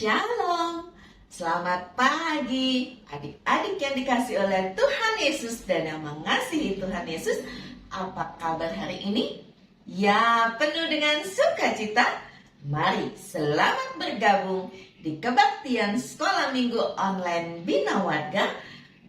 Shalom, selamat pagi adik-adik yang dikasih oleh Tuhan Yesus dan yang mengasihi Tuhan Yesus. Apa kabar hari ini? Ya, penuh dengan sukacita. Mari selamat bergabung di kebaktian Sekolah Minggu Online Bina Warga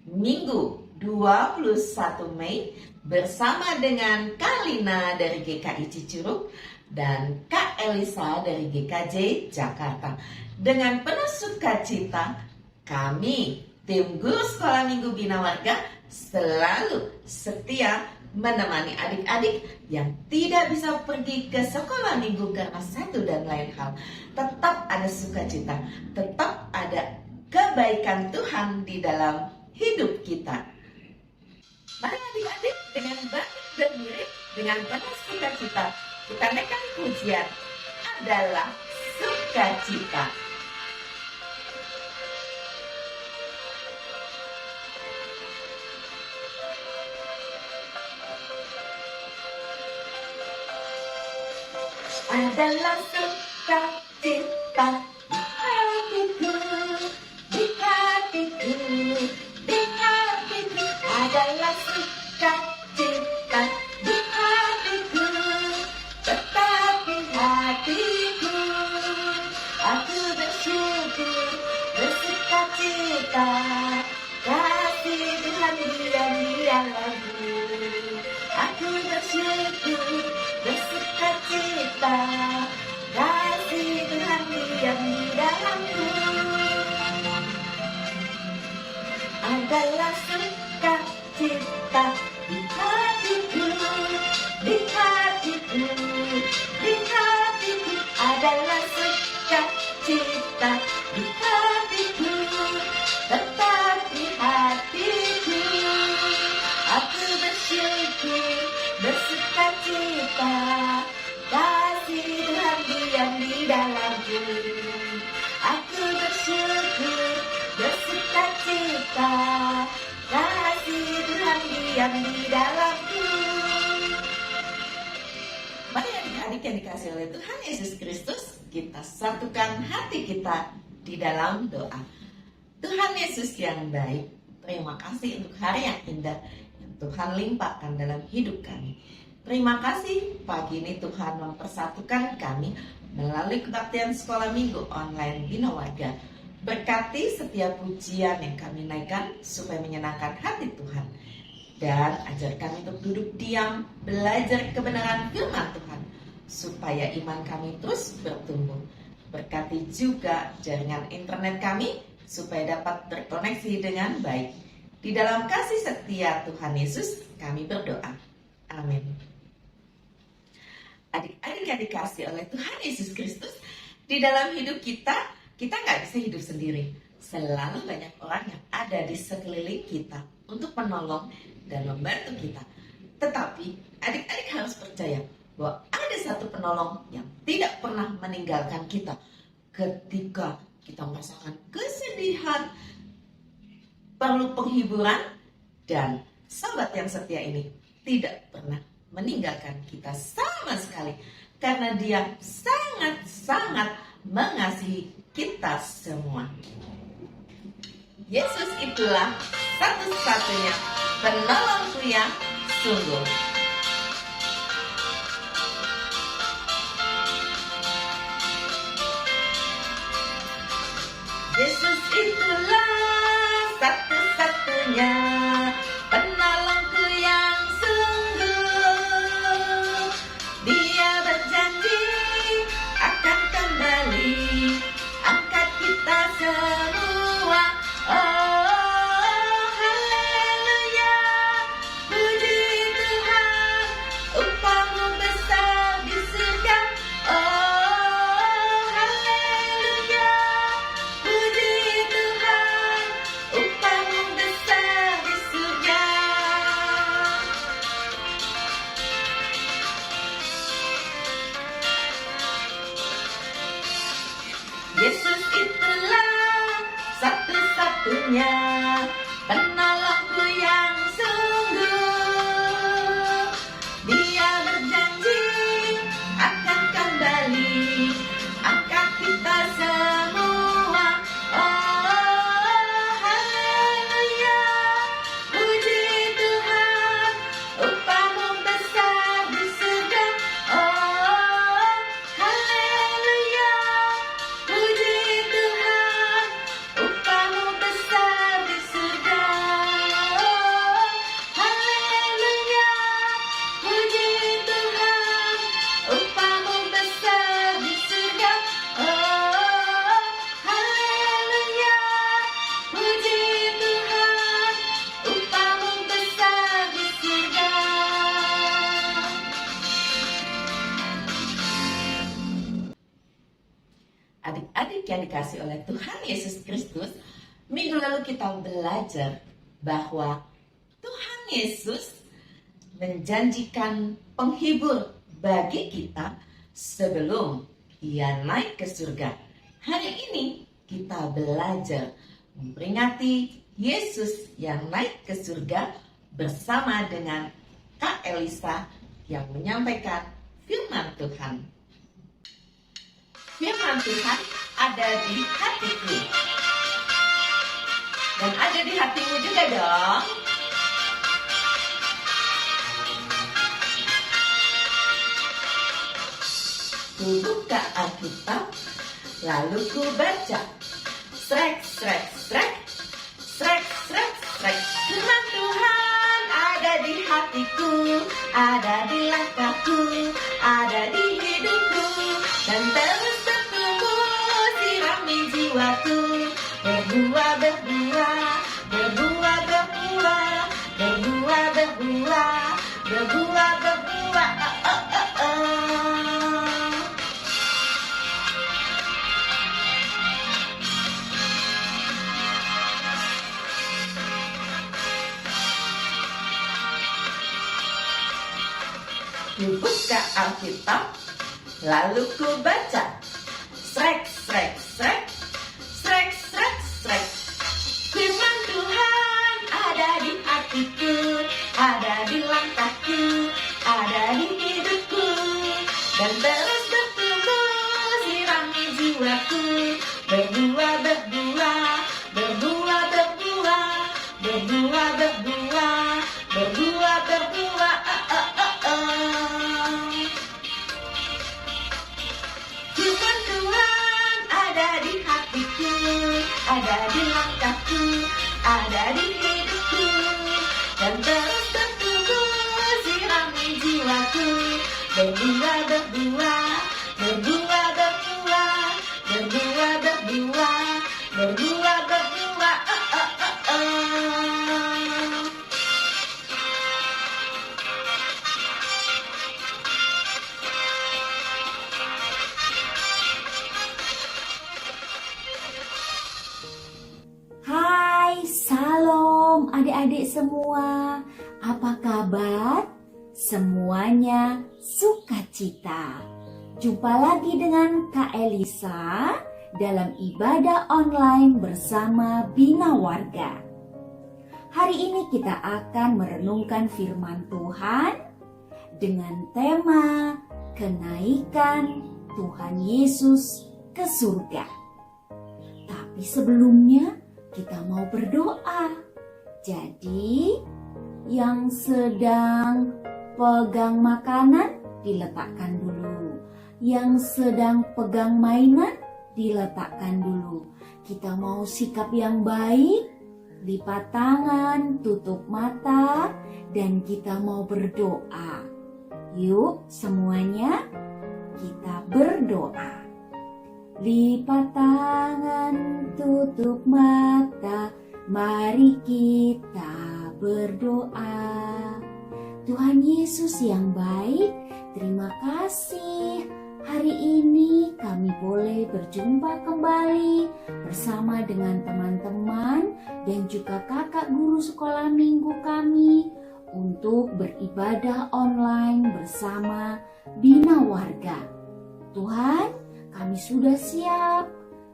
Minggu 21 Mei bersama dengan Kak Lina dari GKI Cicurug dan Kak Elisa dari GKJ Jakarta. Dengan penuh sukacita, kami tim guru Sekolah Minggu Bina Warga selalu setia menemani adik-adik yang tidak bisa pergi ke sekolah minggu karena satu dan lain hal. Tetap ada sukacita, tetap ada kebaikan Tuhan di dalam hidup kita. Mari adik-adik dengan bangkit berdiri dengan penuh sukacita kita naikkan pujian adalah sukacita. Adalah sukacita di hatiku, di hatiku, di hatiku. Adalah sukacita di hatiku, tetapi hatiku aku bersyukur, bersukacita, kasih Tuhan diam di dalamku. Aku bersyukur, bersukacita, kasih Tuhan diam di dalamku. Adalah sukacita di hatiku, di hatiku, di hatiku. Adalah sukacita di hatiku, tetapi hatiku aku bersyukur, bersukacita, kasih Tuhan diam di dalamku. Aku bersyukur, bersukacita, kasih Tuhan diam di dalamku. Mari adik-adik yang dikasih oleh Tuhan Yesus Kristus, kita satukan hati kita di dalam doa. Tuhan Yesus yang baik, terima kasih untuk hari yang indah yang Tuhan limpahkan dalam hidup kami. Terima kasih pagi ini Tuhan mempersatukan kami melalui kebaktian Sekolah Minggu Online Bina Warga. Berkati setiap pujian yang kami naikkan supaya menyenangkan hati Tuhan. Dan ajar kami untuk duduk diam, belajar kebenaran firman Tuhan, supaya iman kami terus bertumbuh. Berkati juga jaringan internet kami, supaya dapat terkoneksi dengan baik. Di dalam kasih setia Tuhan Yesus, kami berdoa. Amin. Adik-adik yang dikasih oleh Tuhan Yesus Kristus, di dalam hidup kita nggak bisa hidup sendiri. Selalu banyak orang yang ada di sekeliling kita untuk menolong dan membantu kita. Tetapi adik-adik harus percaya bahwa ada satu penolong yang tidak pernah meninggalkan kita ketika kita merasakan kesedihan, perlu penghiburan, dan sahabat yang setia ini tidak pernah meninggalkan kita sama sekali, karena dia sangat-sangat mengasihi kita semua. Yesus itulah satu-satunya penolongku yang sungguh. Yesus itulah satu-satunya penolongku yang sungguh. Dia berjanji akan kembali angkat kita semua. Oh, haleluya, puji Tuhan, upamu besar di surga. Oh, haleluya, puji dikasih oleh Tuhan Yesus Kristus, minggu lalu kita belajar bahwa Tuhan Yesus menjanjikan penghibur bagi kita sebelum Ia naik ke surga. Hari ini kita belajar memperingati Yesus yang naik ke surga bersama dengan Kak Elisa yang menyampaikan firman Tuhan. Firman Tuhan ada di hatiku. Dan ada di hatimu juga dong. Ku buka Alkitab, lalu ku baca. Srek, srek, srek. Srek, srek, srek. Firman Tuhan ada di hatiku, ada di langkahku, ada di hidupku, dan terus bertumbuh sirami jiwaku. Berbuah, berbuah, berbuah, berbuah, berbuah, berbuah, berbuah, berbuah. Ku buka Alkitab, lalu ku baca. Srek, srek, srek. Srek, srek, srek. Firman Tuhan ada di hatiku, ada di langkahku, ada di hidupku, dan terus bertumbuh sirami jiwaku. Berbuah, berbuah, berbuah, berbuah, berbuah, berbuah, berbuah, berbuah. Firman Tuhan ada di hatiku, ada di langkahku, ada di hidupku, dan terus bertumbuh sirami jiwaku. Berbuah, berbuah, berbuah, berbuah, berbuah, berbuah, berbuah, berbuah. Hai, salam adik-adik semua. Apa kabar? Semuanya sukacita. Jumpa lagi dengan Kak Elisa dalam ibadah online bersama Bina Warga. Hari ini kita akan merenungkan firman Tuhan dengan tema kenaikan Tuhan Yesus ke surga. Tapi sebelumnya kita mau berdoa. Jadi, yang sedang pegang makanan diletakkan dulu. Yang sedang pegang mainan diletakkan dulu. Kita mau sikap yang baik, lipat tangan, tutup mata, dan kita mau berdoa. Yuk semuanya kita berdoa. Lipat tangan, tutup mata, mari kita berdoa. Tuhan Yesus yang baik, terima kasih. Hari ini kami boleh berjumpa kembali bersama dengan teman-teman dan juga kakak guru sekolah minggu kami untuk beribadah online bersama Bina Warga. Tuhan, kami sudah siap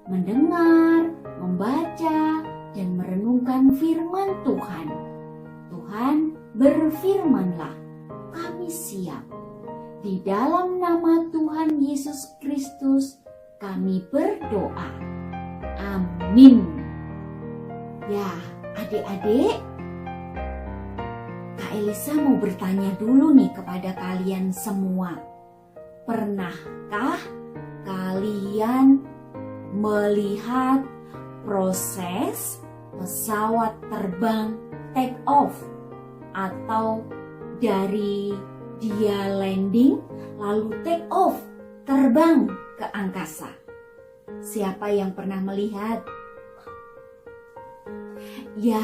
mendengar, membaca, dan merenungkan firman Tuhan. Tuhan, berfirmanlah, kami siap. Di dalam nama Tuhan Yesus Kristus, kami berdoa. Amin. Ya, adik-adik, Kak Elisa mau bertanya dulu nih kepada kalian semua. Pernahkah kalian melihat proses pesawat terbang take off atau dari dia landing lalu take off terbang ke angkasa? Siapa yang pernah melihat? Ya,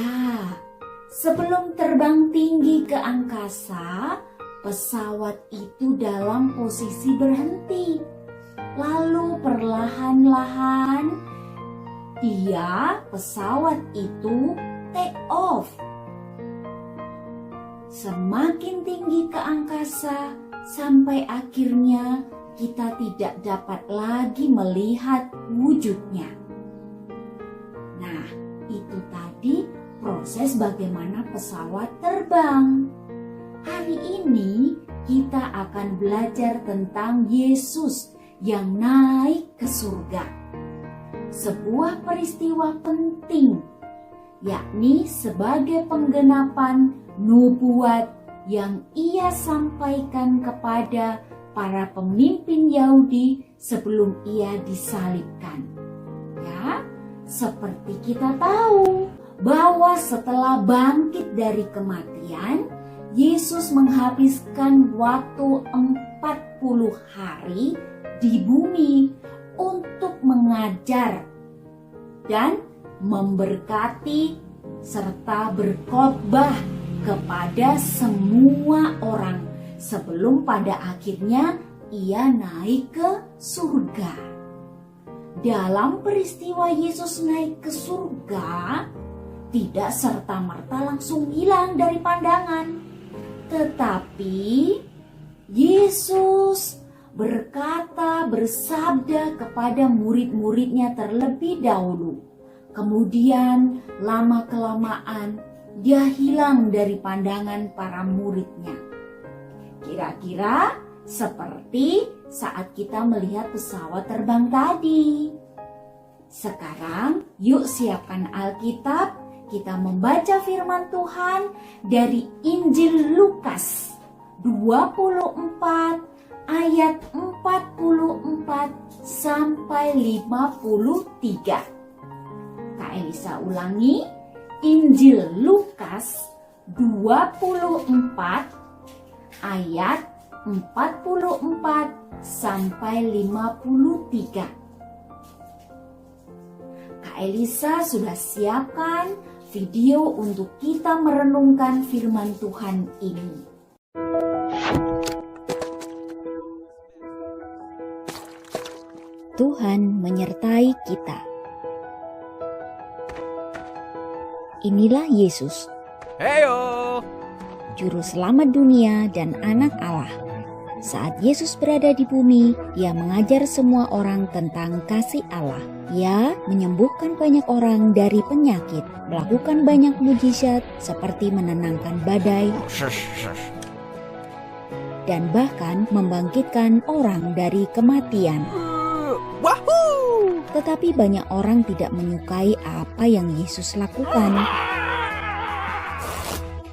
sebelum terbang tinggi ke angkasa, pesawat itu dalam posisi berhenti. Lalu perlahan-lahan pesawat itu take off. Semakin tinggi ke angkasa sampai akhirnya kita tidak dapat lagi melihat wujudnya. Nah, itu tadi proses bagaimana pesawat terbang. Hari ini kita akan belajar tentang Yesus yang naik ke surga. Sebuah peristiwa penting, yakni sebagai penggenapan nubuat yang ia sampaikan kepada para pemimpin Yahudi sebelum ia disalibkan. Ya, seperti kita tahu bahwa setelah bangkit dari kematian, Yesus menghabiskan waktu 40 hari di bumi untuk mengajar dan memberkati serta berkhotbah kepada semua orang sebelum pada akhirnya ia naik ke surga. Dalam peristiwa Yesus naik ke surga, tidak serta-merta langsung hilang dari pandangan, tetapi Yesus bersabda kepada murid-muridnya terlebih dahulu. Kemudian lama-kelamaan dia hilang dari pandangan para muridnya. Kira-kira seperti saat kita melihat pesawat terbang tadi. Sekarang yuk siapkan Alkitab, kita membaca firman Tuhan dari Injil Lukas 24 ayat 44 sampai 53. Kak Elisa ulangi, Injil Lukas 24 ayat 44 sampai 53. Kak Elisa sudah siapkan video untuk kita merenungkan firman Tuhan ini. Tuhan menyertai kita. Inilah Yesus, Heyo! Juru Selamat dunia dan Anak Allah. Saat Yesus berada di bumi, Ia mengajar semua orang tentang kasih Allah. Ia menyembuhkan banyak orang dari penyakit, melakukan banyak mujizat seperti menenangkan badai, dan bahkan membangkitkan orang dari kematian. Wahoo! Tetapi banyak orang tidak menyukai apa yang Yesus lakukan.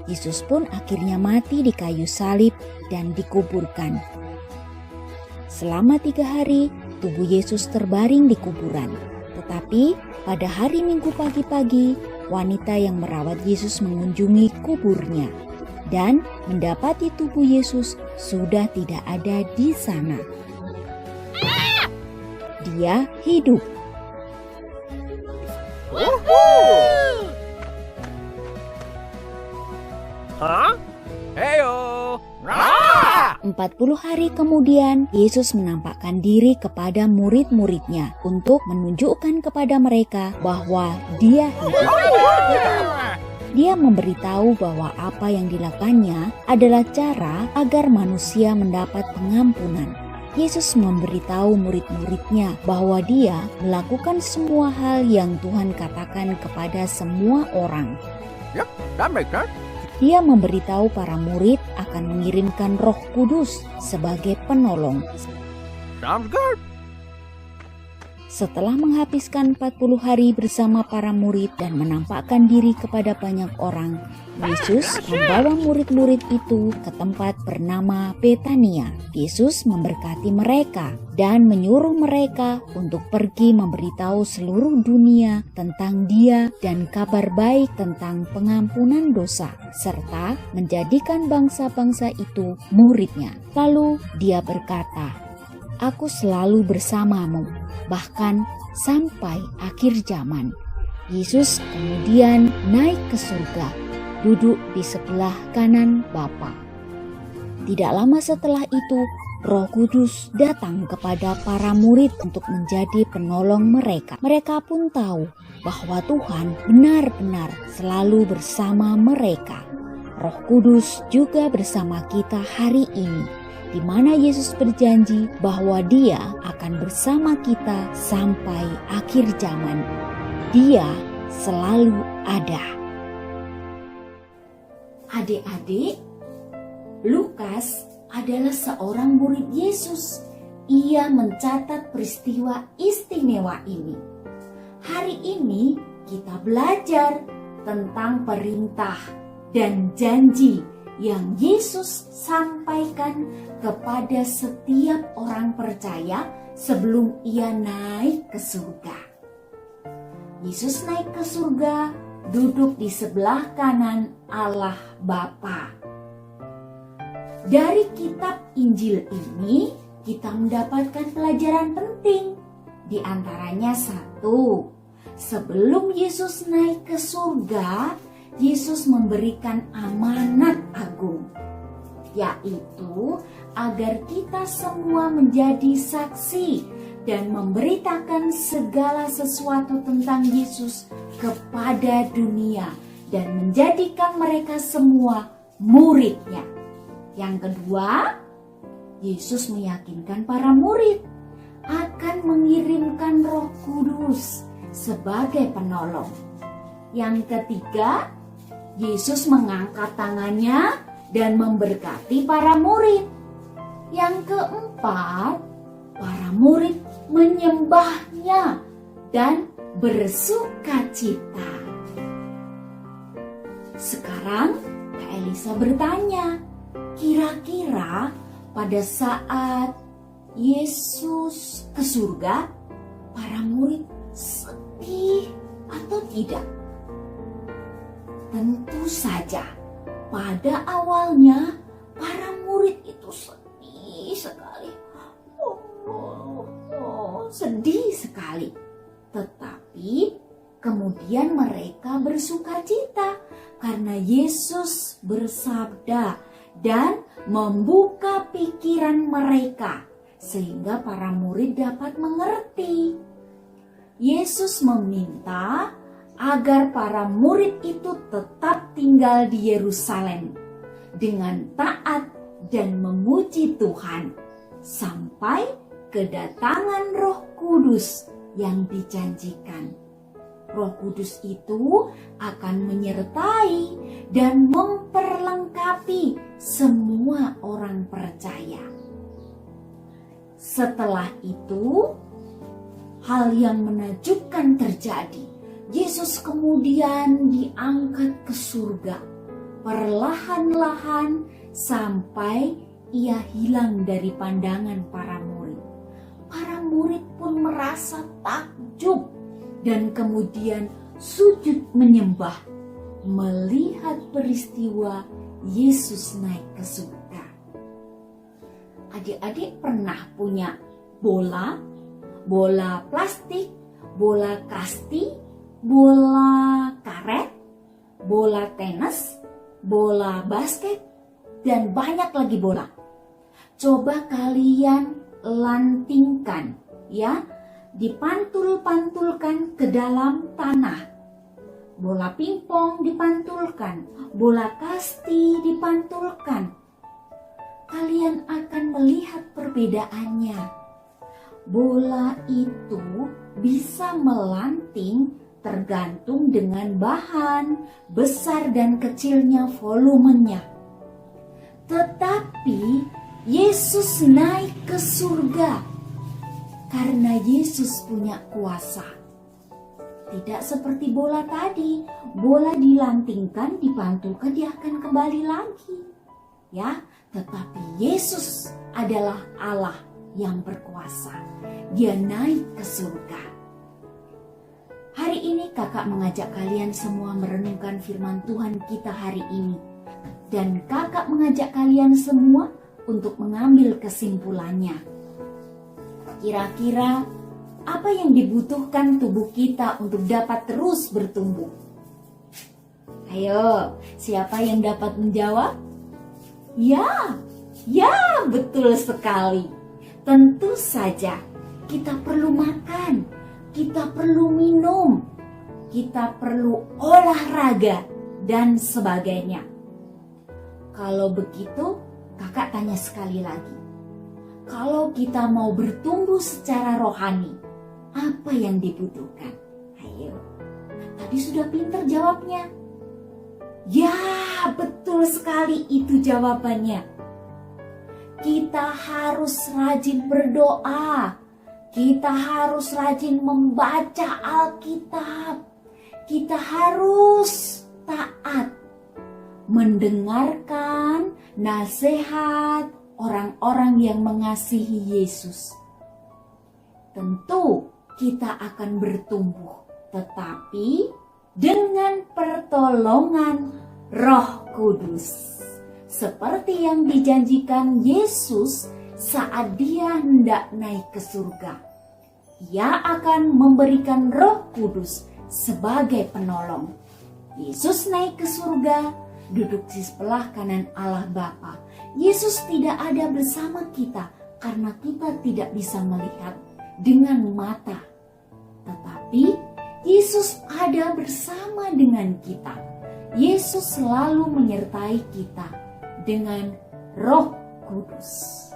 Yesus pun akhirnya mati di kayu salib dan dikuburkan. Selama 3 hari, tubuh Yesus terbaring di kuburan. Tetapi pada hari Minggu pagi-pagi, wanita yang merawat Yesus mengunjungi kuburnya dan mendapati tubuh Yesus sudah tidak ada di sana. Dia hidup. Hah? Heyo! 40 hari kemudian, Yesus menampakkan diri kepada murid-muridnya untuk menunjukkan kepada mereka bahwa Dia hidup. Dia memberitahu bahwa apa yang dilakukannya adalah cara agar manusia mendapat pengampunan. Yesus memberitahu murid-muridnya bahwa Dia melakukan semua hal yang Tuhan katakan kepada semua orang. Yep, that makes sense. Dia memberitahu para murid akan mengirimkan Roh Kudus sebagai penolong. Sounds good. Setelah menghabiskan 40 hari bersama para murid dan menampakkan diri kepada banyak orang, Yesus membawa murid-murid itu ke tempat bernama Betania. Yesus memberkati mereka dan menyuruh mereka untuk pergi memberitahu seluruh dunia tentang Dia dan kabar baik tentang pengampunan dosa, serta menjadikan bangsa-bangsa itu muridnya. Lalu Dia berkata, "Aku selalu bersamamu, bahkan sampai akhir zaman." Yesus kemudian naik ke surga, duduk di sebelah kanan Bapa. Tidak lama setelah itu, Roh Kudus datang kepada para murid untuk menjadi penolong mereka. Mereka pun tahu bahwa Tuhan benar-benar selalu bersama mereka. Roh Kudus juga bersama kita hari ini, di mana Yesus berjanji bahwa Dia akan bersama kita sampai akhir zaman. Dia selalu ada. Adik-adik, Lukas adalah seorang murid Yesus. Ia mencatat peristiwa istimewa ini. Hari ini kita belajar tentang perintah dan janji yang Yesus sampaikan kepada setiap orang percaya sebelum ia naik ke surga. Yesus naik ke surga, duduk di sebelah kanan Allah Bapa. Dari kitab Injil ini kita mendapatkan pelajaran penting. Di antaranya satu, sebelum Yesus naik ke surga, Yesus memberikan amanat agung, yaitu agar kita semua menjadi saksi dan memberitakan segala sesuatu tentang Yesus kepada dunia dan menjadikan mereka semua murid-Nya. Yang kedua, Yesus meyakinkan para murid akan mengirimkan Roh Kudus sebagai penolong. Yang ketiga, Yesus mengangkat tangannya dan memberkati para murid. Yang keempat, para murid menyembah-Nya dan bersukacita. Sekarang Kak Elisa bertanya, kira-kira pada saat Yesus ke surga, para murid sedih atau tidak? Tentu saja, pada awalnya para murid itu sedih sekali. Sedih sekali. Tetapi kemudian mereka bersukacita karena Yesus bersabda dan membuka pikiran mereka sehingga para murid dapat mengerti. Yesus meminta agar para murid itu tetap tinggal di Yerusalem dengan taat dan memuji Tuhan sampai kedatangan Roh Kudus yang dijanjikan. Roh Kudus itu akan menyertai dan memperlengkapi semua orang percaya. Setelah itu, hal yang menakjubkan terjadi. Yesus kemudian diangkat ke surga, perlahan-lahan sampai ia hilang dari pandangan para murid. Para murid pun merasa takjub dan kemudian sujud menyembah melihat peristiwa Yesus naik ke surga. Adik-adik pernah punya bola plastik, bola kasti, bola karet, bola tenis, bola basket, dan banyak lagi bola. Coba kalian lantingkan ya, dipantul-pantulkan ke dalam tanah. Bola pingpong dipantulkan, bola kasti dipantulkan. Kalian akan melihat perbedaannya. Bola itu bisa melanting tergantung dengan bahan, besar dan kecilnya volumenya. Tetapi Yesus naik ke surga karena Yesus punya kuasa. Tidak seperti bola tadi, bola dilantingkan, dipantulkan, dia akan kembali lagi. Ya, tetapi Yesus adalah Allah yang berkuasa. Dia naik ke surga. Hari ini kakak mengajak kalian semua merenungkan firman Tuhan kita hari ini. Dan kakak mengajak kalian semua untuk mengambil kesimpulannya. Kira-kira apa yang dibutuhkan tubuh kita untuk dapat terus bertumbuh? Ayo, siapa yang dapat menjawab? Ya, Ya, betul sekali. Tentu saja kita perlu makan, kita perlu minum, kita perlu olahraga, dan sebagainya. Kalau begitu, kakak tanya sekali lagi. Kalau kita mau bertumbuh secara rohani, apa yang dibutuhkan? Ayo, tadi sudah pintar jawabnya. Ya, betul sekali itu jawabannya. Kita harus rajin berdoa. Kita harus rajin membaca Alkitab. Kita harus taat mendengarkan nasihat orang-orang yang mengasihi Yesus. Tentu kita akan bertumbuh, tetapi dengan pertolongan Roh Kudus. Seperti yang dijanjikan Yesus saat dia hendak naik ke surga. Ia akan memberikan Roh Kudus sebagai penolong. Yesus naik ke surga, duduk di sebelah kanan Allah Bapa. Yesus tidak ada bersama kita karena kita tidak bisa melihat dengan mata. Tetapi Yesus ada bersama dengan kita. Yesus selalu menyertai kita dengan Roh Kudus.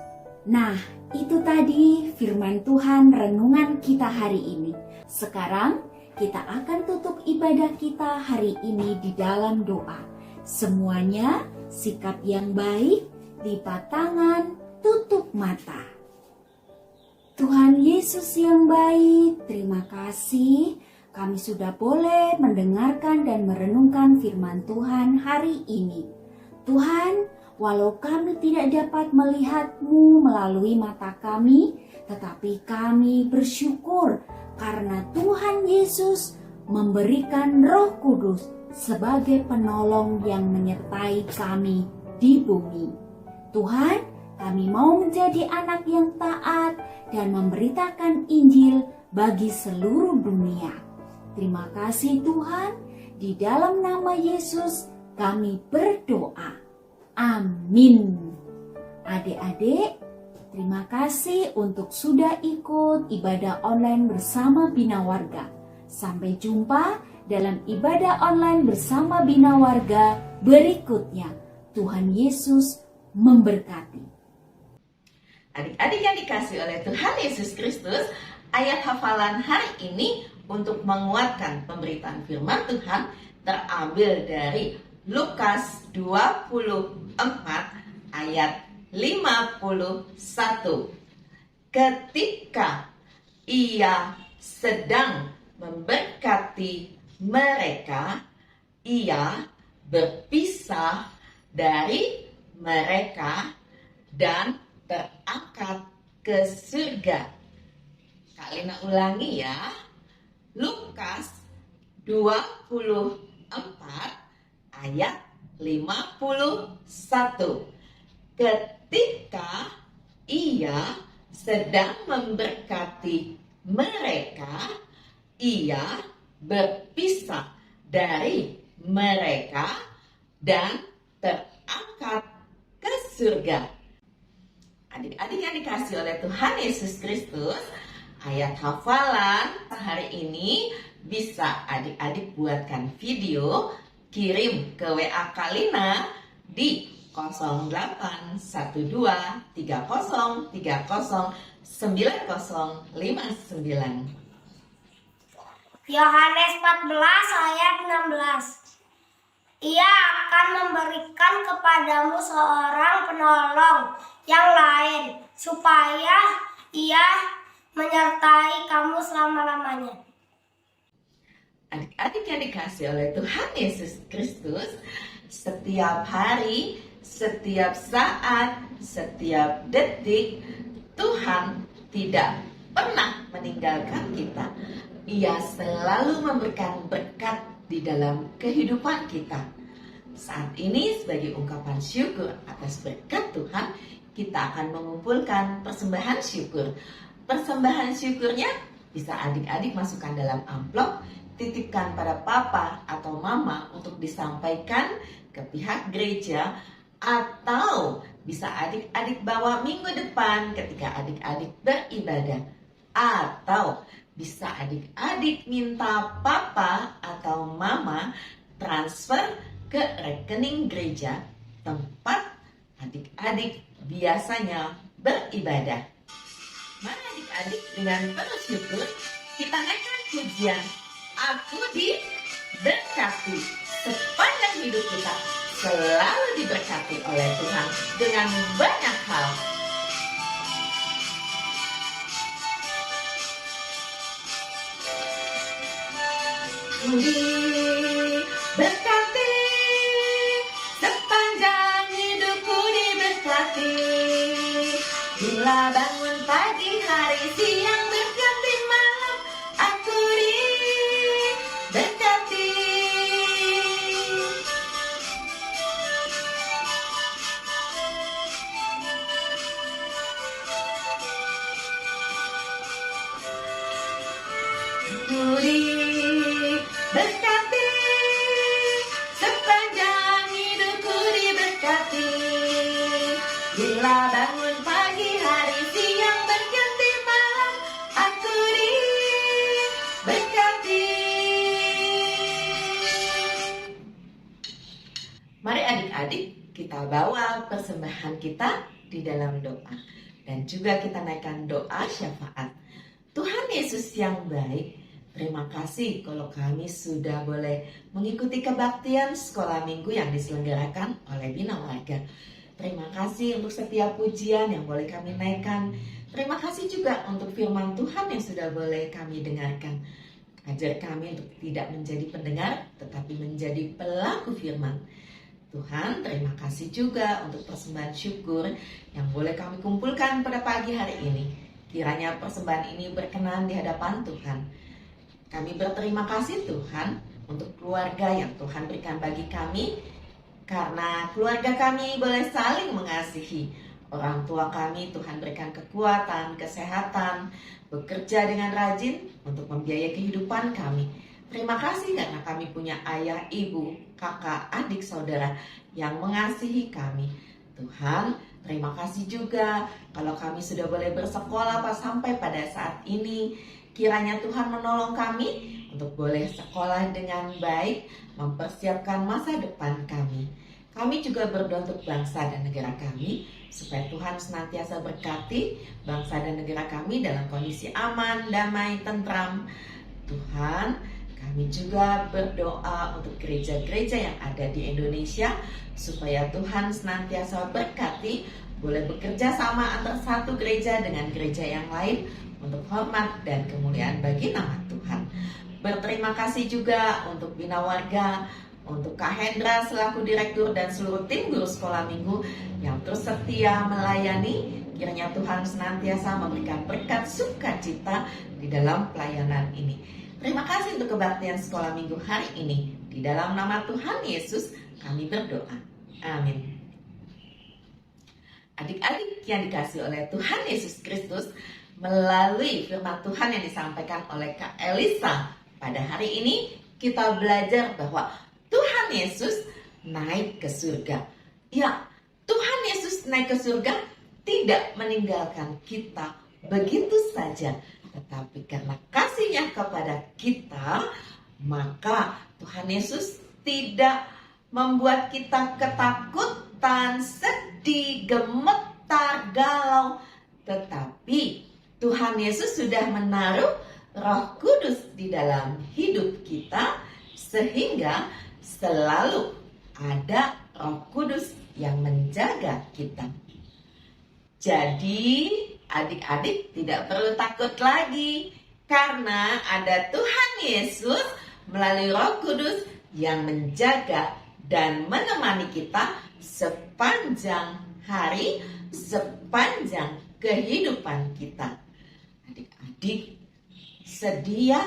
Nah, itu tadi firman Tuhan renungan kita hari ini. Sekarang kita akan tutup ibadah kita hari ini di dalam doa. Semuanya sikap yang baik, lipat tangan, tutup mata. Tuhan Yesus yang baik, terima kasih kami sudah boleh mendengarkan dan merenungkan firman Tuhan hari ini. Tuhan, walau kami tidak dapat melihat-Mu melalui mata kami, tetapi kami bersyukur karena Tuhan Yesus memberikan Roh Kudus sebagai penolong yang menyertai kami di bumi. Tuhan, kami mau menjadi anak yang taat dan memberitakan Injil bagi seluruh dunia. Terima kasih Tuhan, di dalam nama Yesus kami berdoa. Amin. Adik-adik, terima kasih untuk sudah ikut ibadah online bersama Bina Warga. Sampai jumpa dalam ibadah online bersama Bina Warga berikutnya. Tuhan Yesus memberkati. Adik-adik yang dikasih oleh Tuhan Yesus Kristus, ayat hafalan hari ini untuk menguatkan pemberitaan firman Tuhan terambil dari Lukas 24 ayat 51. Ketika ia sedang memberkati mereka, ia berpisah dari mereka dan terangkat ke surga. Kak Lina ulangi ya. Lukas 24 ayat 51. Ketika ia sedang memberkati mereka, ia berpisah dari mereka dan terangkat ke surga. Adik-adik yang dikasih oleh Tuhan Yesus Kristus, ayat hafalan hari ini bisa adik-adik buatkan video, kirim ke WA Kalina di 081230309059. Yohanes 14 ayat 16. Ia akan memberikan kepadamu seorang penolong yang lain, supaya ia menyertai kamu selama-lamanya. Adik-adik yang dikasih oleh Tuhan Yesus Kristus, setiap hari, setiap saat, setiap detik, Tuhan tidak pernah meninggalkan kita. Ia selalu memberikan berkat di dalam kehidupan kita. Saat ini sebagai ungkapan syukur atas berkat Tuhan, kita akan mengumpulkan persembahan syukur. Persembahan syukurnya bisa adik-adik masukkan dalam amplop, titipkan pada papa atau mama untuk disampaikan ke pihak gereja Atau bisa adik-adik bawa minggu depan ketika adik-adik beribadah. Atau bisa adik-adik minta papa atau mama transfer ke rekening gereja tempat adik-adik biasanya beribadah. Mari adik-adik dengan penuh syukur kita naikkan pujian Aku Diberkati. Sepanjang hidup kita selalu diberkati oleh Tuhan dengan banyak hal. Ku diberkati, sepanjang hidupku diberkati. Bila bangun pagi, hari, siang, berganti malam, aku diberkati. Aku diberkati, sepanjang hidupku diberkati. Bila bangun pagi, hari, siang, berganti malam, aku diberkati. Mari adik-adik kita bawa persembahan kita di dalam doa. Dan juga kita naikkan doa syafaat. Tuhan Yesus yang baik, terima kasih kalau kami sudah boleh mengikuti kebaktian sekolah minggu yang diselenggarakan oleh Bina Warga. Terima kasih untuk setiap pujian yang boleh kami naikkan. Terima kasih juga untuk firman Tuhan yang sudah boleh kami dengarkan. Ajar kami untuk tidak menjadi pendengar, tetapi menjadi pelaku firman. Tuhan, terima kasih juga untuk persembahan syukur yang boleh kami kumpulkan pada pagi hari ini. Kiranya persembahan ini berkenan di hadapan Tuhan. Kami berterima kasih Tuhan untuk keluarga yang Tuhan berikan bagi kami. Karena keluarga kami boleh saling mengasihi. Orang tua kami Tuhan berikan kekuatan, kesehatan, bekerja dengan rajin untuk membiayai kehidupan kami. Terima kasih karena kami punya ayah, ibu, kakak, adik, saudara yang mengasihi kami. Tuhan, terima kasih juga kalau kami sudah boleh bersekolah sampai pada saat ini. Kiranya Tuhan menolong kami untuk boleh sekolah dengan baik, mempersiapkan masa depan kami. Kami juga berdoa untuk bangsa dan negara kami, supaya Tuhan senantiasa berkati bangsa dan negara kami dalam kondisi aman, damai, tentram. Tuhan, kami juga berdoa untuk gereja-gereja yang ada di Indonesia, supaya Tuhan senantiasa berkati, boleh bekerja sama antara satu gereja dengan gereja yang lain, untuk hormat dan kemuliaan bagi nama Tuhan. Berterima kasih juga untuk Bina Warga, untuk Kak Hendra selaku direktur dan seluruh tim guru sekolah minggu yang terus setia melayani. Kiranya Tuhan senantiasa memberikan berkat sukacita di dalam pelayanan ini. Terima kasih untuk kebaktian sekolah minggu hari ini. Di dalam nama Tuhan Yesus kami berdoa. Amin. Adik-adik yang dikasihi oleh Tuhan Yesus Kristus, melalui firman Tuhan yang disampaikan oleh Kak Elisa pada hari ini, kita belajar bahwa Tuhan Yesus naik ke surga. Ya, Tuhan Yesus naik ke surga tidak meninggalkan kita begitu saja, tetapi karena kasih-Nya kepada kita, maka Tuhan Yesus tidak membuat kita ketakutan, sedih, gemetar, galau, tetapi Tuhan Yesus sudah menaruh Roh Kudus di dalam hidup kita, sehingga selalu ada Roh Kudus yang menjaga kita. Jadi adik-adik tidak perlu takut lagi, karena ada Tuhan Yesus melalui Roh Kudus yang menjaga dan menemani kita sepanjang hari, sepanjang kehidupan kita. Adik-adik, sedia?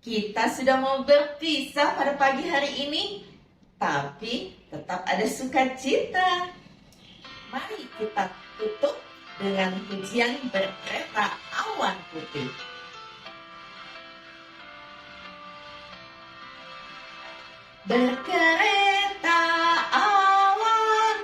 Kita sudah mau berpisah pada pagi hari ini, tapi tetap ada sukacita. Mari kita tutup dengan pujian Berkereta Awan Putih. Berkereta awan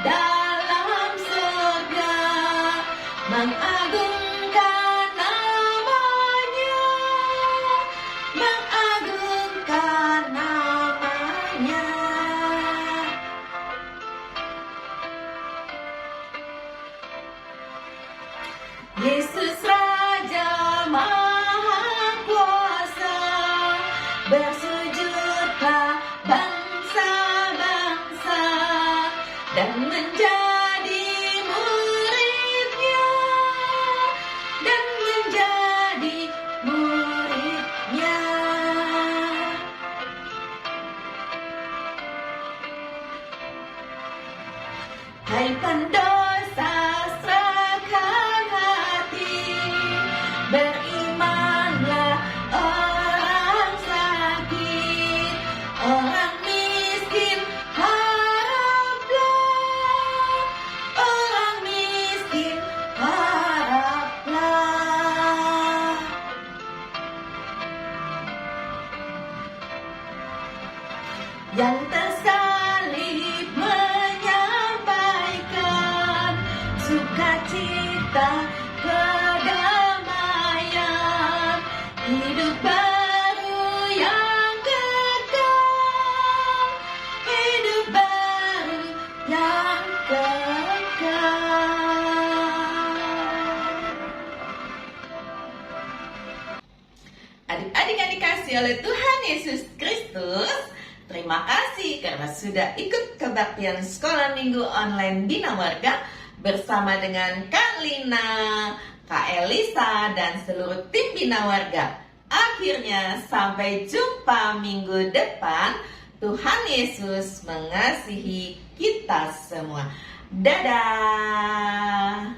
dalam surga, mengagungkan namanya, mengagungkan namanya. Yesus Raja Maha Kuasa, bersujudlah bangsa-bangsa dan menjadi muridnya, dan menjadi muridnya. Hai pendosa, serahkan hati, berimanlah orang sakit, orang miskin haraplah, orang miskin haraplah. Yang tersalib menyampaikan sukacita, kedamaian, hidup baru yang kekal, hidup baru yang kekal. Adik-adik yang dikasihi oleh Tuhan Yesus Kristus, terima kasih karena sudah ikut kebaktian sekolah minggu online Bina Warga bersama dengan Kak Lina, Kak Elisa, dan seluruh tim Bina Warga. Akhirnya sampai jumpa minggu depan. Tuhan Yesus mengasihi kita semua. Dadah.